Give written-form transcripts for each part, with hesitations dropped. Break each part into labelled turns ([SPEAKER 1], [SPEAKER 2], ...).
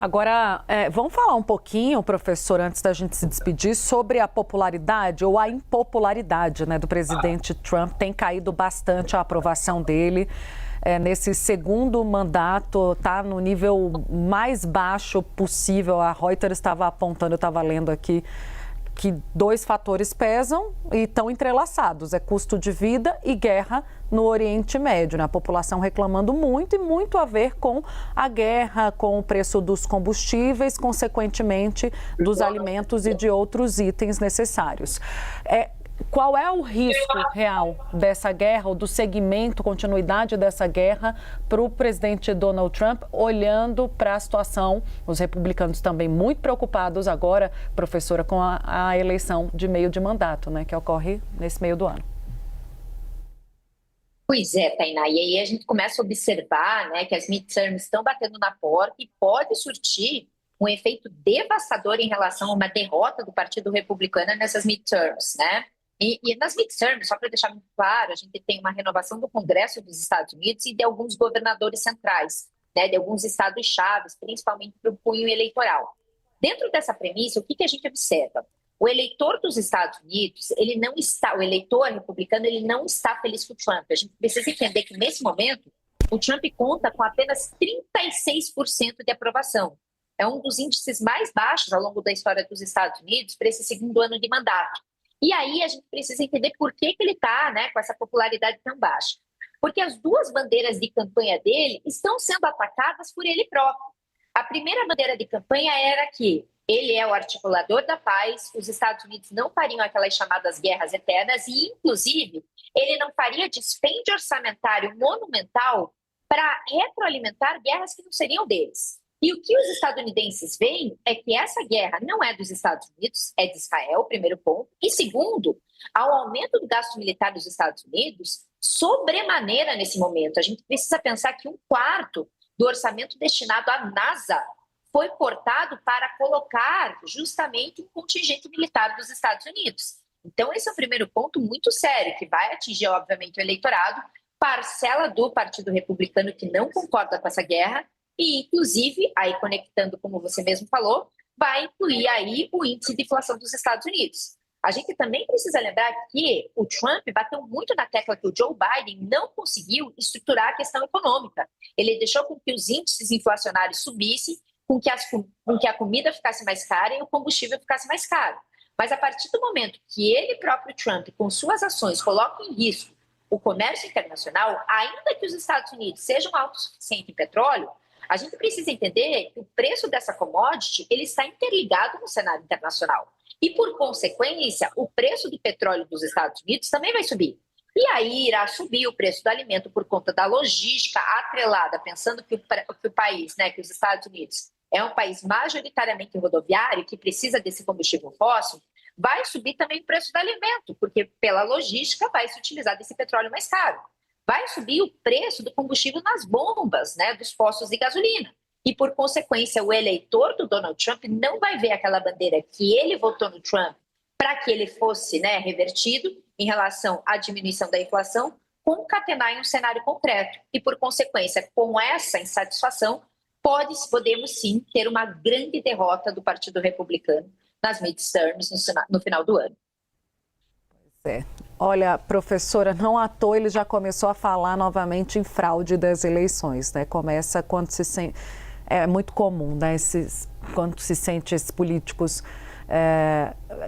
[SPEAKER 1] Agora, vamos falar um pouquinho, professor, antes da gente se despedir, sobre a popularidade ou a impopularidade, né, do presidente Trump. Tem caído bastante a aprovação dele. Nesse segundo mandato, está no nível mais baixo possível. A Reuters estava apontando, eu estava lendo aqui, que dois fatores pesam e estão entrelaçados, custo de vida e guerra no Oriente Médio, né? A população reclamando muito e muito a ver com a guerra, com o preço dos combustíveis, consequentemente dos alimentos e de outros itens necessários. Qual é o risco real dessa guerra, ou do segmento, continuidade dessa guerra, para o presidente Donald Trump, olhando para a situação, os republicanos também muito preocupados agora, professora, com a eleição de meio de mandato, né, que ocorre nesse meio do ano?
[SPEAKER 2] Pois é, Tainá, e aí a gente começa a observar, né, que as midterms estão batendo na porta e pode surtir um efeito devastador em relação a uma derrota do Partido Republicano nessas midterms, né? E nas midterms, só para deixar muito claro, a gente tem uma renovação do Congresso dos Estados Unidos e de alguns governadores centrais, né, de alguns estados-chave, principalmente para o cunho eleitoral. Dentro dessa premissa, o que a gente observa? O eleitor dos Estados Unidos, o eleitor republicano, ele não está feliz com o Trump. A gente precisa entender que, nesse momento, o Trump conta com apenas 36% de aprovação. É um dos índices mais baixos ao longo da história dos Estados Unidos para esse segundo ano de mandato. E aí a gente precisa entender por que ele está, né, com essa popularidade tão baixa. Porque as duas bandeiras de campanha dele estão sendo atacadas por ele próprio. A primeira bandeira de campanha era que ele é o articulador da paz, os Estados Unidos não fariam aquelas chamadas guerras eternas e, inclusive, ele não faria dispêndio orçamentário monumental para retroalimentar guerras que não seriam deles. E o que os estadunidenses veem é que essa guerra não é dos Estados Unidos, é de Israel, primeiro ponto. E segundo, ao aumento do gasto militar dos Estados Unidos, sobremaneira nesse momento. A gente precisa pensar que 1/4 do orçamento destinado à NASA foi cortado para colocar justamente um contingente militar dos Estados Unidos. Então, esse é o primeiro ponto muito sério, que vai atingir, obviamente, o eleitorado, parcela do Partido Republicano que não concorda com essa guerra, e, inclusive, aí conectando, como você mesmo falou, vai incluir aí o índice de inflação dos Estados Unidos. A gente também precisa lembrar que o Trump bateu muito na tecla que o Joe Biden não conseguiu estruturar a questão econômica. Ele deixou com que os índices inflacionários subissem, com que a comida ficasse mais cara e o combustível ficasse mais caro. Mas a partir do momento que ele próprio, Trump, com suas ações, coloca em risco o comércio internacional, ainda que os Estados Unidos sejam autossuficientes em petróleo, a gente precisa entender que o preço dessa commodity ele está interligado no cenário internacional. E, por consequência, o preço do petróleo dos Estados Unidos também vai subir. E aí irá subir o preço do alimento por conta da logística atrelada, pensando que o país, né, que os Estados Unidos, é um país majoritariamente rodoviário, que precisa desse combustível fóssil, vai subir também o preço do alimento, porque pela logística vai se utilizar desse petróleo mais caro. Vai subir o preço do combustível nas bombas, né, dos postos de gasolina. E, por consequência, o eleitor do Donald Trump não vai ver aquela bandeira que ele votou no Trump para que ele fosse, né, revertido em relação à diminuição da inflação, concatenar em um cenário concreto. E, por consequência, com essa insatisfação, podemos sim ter uma grande derrota do Partido Republicano nas midterms no final do ano.
[SPEAKER 1] Olha, professora, não à toa ele já começou a falar novamente em fraude das eleições, né? Começa quando se sente... É muito comum, né? Quando se sente esses políticos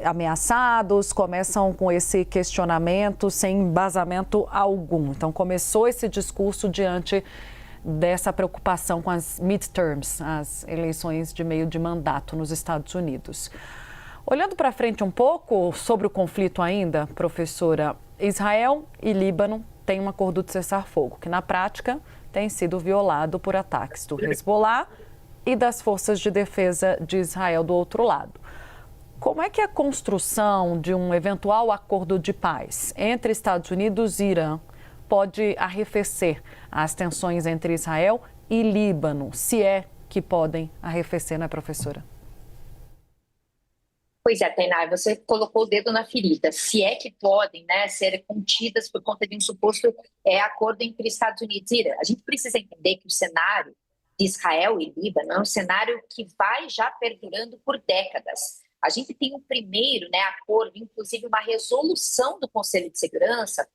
[SPEAKER 1] ameaçados, começam com esse questionamento sem embasamento algum. Então, começou esse discurso diante dessa preocupação com as midterms, as eleições de meio de mandato nos Estados Unidos. Olhando para frente um pouco sobre o conflito ainda, professora, Israel e Líbano têm um acordo de cessar-fogo, que na prática tem sido violado por ataques do Hezbollah e das forças de defesa de Israel do outro lado. Como é que a construção de um eventual acordo de paz entre Estados Unidos e Irã pode arrefecer as tensões entre Israel e Líbano, se é que podem arrefecer, não é, professora?
[SPEAKER 2] Pois é, Tainá, você colocou o dedo na ferida. Se é que podem, né, ser contidas por conta de um suposto acordo entre Estados Unidos e Irã. A gente precisa entender que o cenário de Israel e Líbano é um cenário que vai já perdurando por décadas. A gente tem um primeiro, né, acordo, inclusive uma resolução do Conselho de Segurança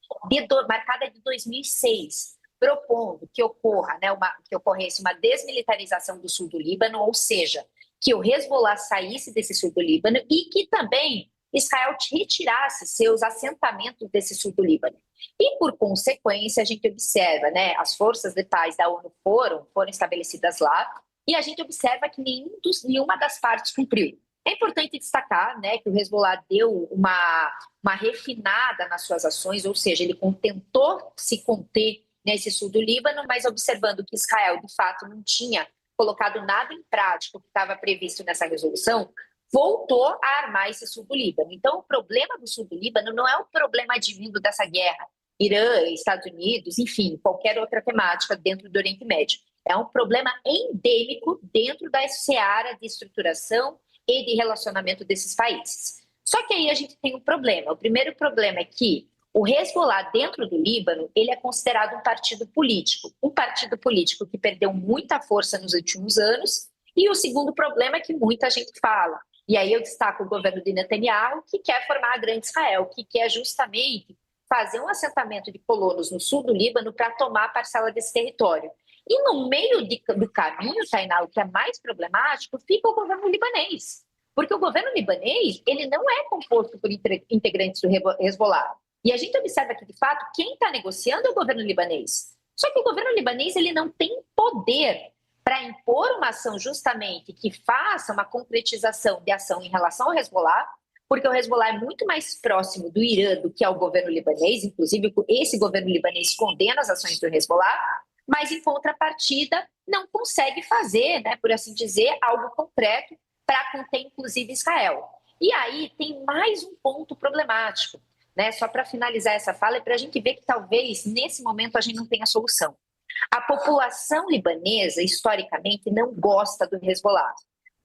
[SPEAKER 2] marcada de 2006, propondo que ocorra, né, que ocorresse uma desmilitarização do sul do Líbano, ou seja, que o Hezbollah saísse desse sul do Líbano e que também Israel retirasse seus assentamentos desse sul do Líbano. E, por consequência, a gente observa, né, as forças letais da ONU foram estabelecidas lá, e a gente observa que nenhuma das partes cumpriu. É importante destacar, né, que o Hezbollah deu uma refinada nas suas ações, ou seja, ele tentou se conter nesse sul do Líbano, mas observando que Israel, de fato, não tinha colocado nada em prática que estava previsto nessa resolução, voltou a armar esse sul do Líbano. Então, o problema do sul do Líbano não é um problema advindo dessa guerra, Irã, Estados Unidos, enfim, qualquer outra temática dentro do Oriente Médio. É um problema endêmico dentro da seara de estruturação e de relacionamento desses países. Só que aí a gente tem um problema. O primeiro problema é que o Hezbollah, dentro do Líbano, ele é considerado um partido político que perdeu muita força nos últimos anos. E o segundo problema é que muita gente fala, e aí eu destaco o governo de Netanyahu, que quer formar a Grande Israel, que quer justamente fazer um assentamento de colonos no sul do Líbano para tomar a parcela desse território. E no meio do caminho, Tainá, o que é mais problemático, fica o governo libanês. Porque o governo libanês, ele não é composto por integrantes do Hezbollah. E a gente observa que, de fato, quem está negociando é o governo libanês. Só que o governo libanês, ele não tem poder para impor uma ação justamente que faça uma concretização de ação em relação ao Hezbollah, porque o Hezbollah é muito mais próximo do Irã do que ao governo libanês, inclusive esse governo libanês condena as ações do Hezbollah, mas em contrapartida não consegue fazer, né, por assim dizer, algo concreto para conter inclusive Israel. E aí tem mais um ponto problemático, né, só para finalizar essa fala, é para a gente ver que talvez nesse momento a gente não tenha solução. A população libanesa, historicamente, não gosta do Hezbollah.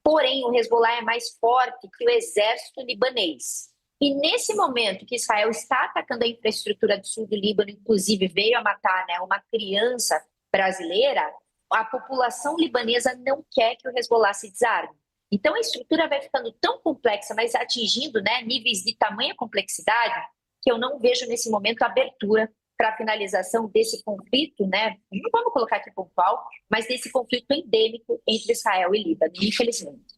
[SPEAKER 2] Porém, o Hezbollah é mais forte que o exército libanês. E nesse momento que Israel está atacando a infraestrutura do sul do Líbano, inclusive veio a matar, né, uma criança brasileira, a população libanesa não quer que o Hezbollah se desarme. Então a estrutura vai ficando tão complexa, mas atingindo, né, níveis de tamanha complexidade, que eu não vejo nesse momento abertura para a finalização desse conflito, né? Não vamos colocar aqui pontual, mas desse conflito endêmico entre Israel e Líbano, infelizmente.